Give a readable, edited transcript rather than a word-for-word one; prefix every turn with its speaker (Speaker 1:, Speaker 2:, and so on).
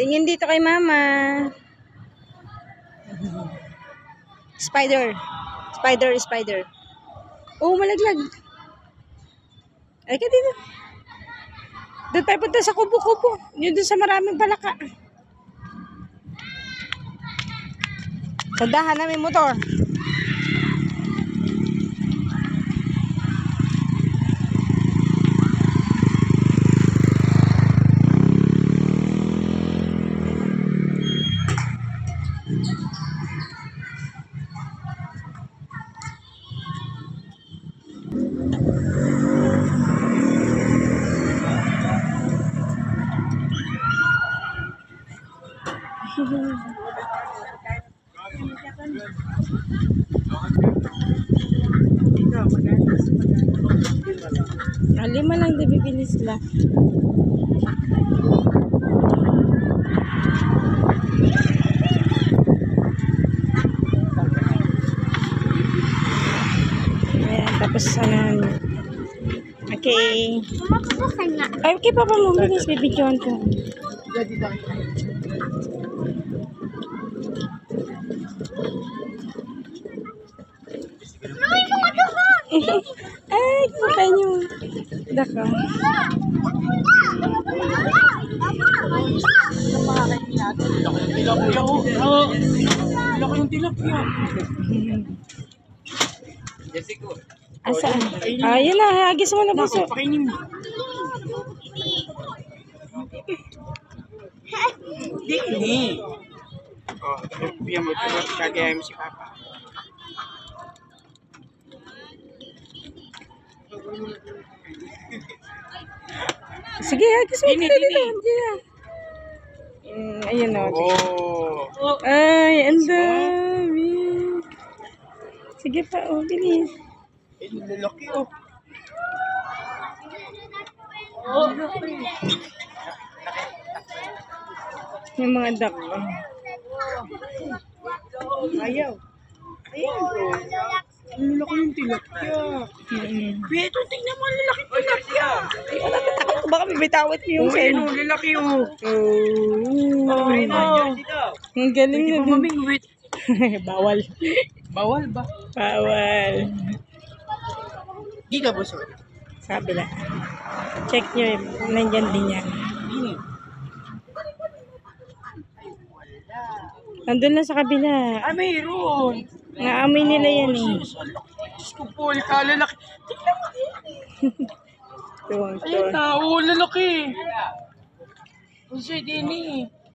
Speaker 1: Tingin dito kay mama. Spider. Spider. Oh, malaglag. Ay ka dito. Doon tayo punta sa kubo-kubo. Yun doon sa maraming palaka. Tadahan na may motor. Lima lang di bibili sila. Ayan, tapos ano. Okay. Ay, okay pa mo bilis bibidyoan ko. Ay, kita nyo. Daka.
Speaker 2: Laki yung tilapia.
Speaker 1: Asaan? Ayun na, hagis mo na buso.
Speaker 2: Pakinin mo. Hindi ini. Oh, yan mo. Kagaya mo si Papa.
Speaker 1: Sige, hagis mo. Ayun o.
Speaker 2: Oh.
Speaker 1: Ay, ang dami. Sige pa, bilis.
Speaker 2: Ay, lalaki oh.
Speaker 1: Yung mga duck.
Speaker 2: Ayaw. Ayan bro. Ang lalaki yung tilapia. Beto, tingnan mo ang lalaki yung tilapia.
Speaker 1: Ay, wala ka takot. Baka bibitawit mo yung sen.
Speaker 2: Ang lalaki oh.
Speaker 1: Ang galing
Speaker 2: Hindi
Speaker 1: na
Speaker 2: pa
Speaker 1: din.
Speaker 2: mamingwit.
Speaker 1: Bawal.
Speaker 2: Bawal ba?
Speaker 1: Bawal.
Speaker 2: Di ka buso.
Speaker 1: Sabi na. Check nyo yun. Nandyan din yan. Nandun lang sa kabila.
Speaker 2: Ah, mayroon.
Speaker 1: Naamoy nila yan eh.
Speaker 2: Diyos ko po, lalaki. Tingnan mo din.
Speaker 1: Tuwang
Speaker 2: Ayun na, lalaki. Ang sweet din eh.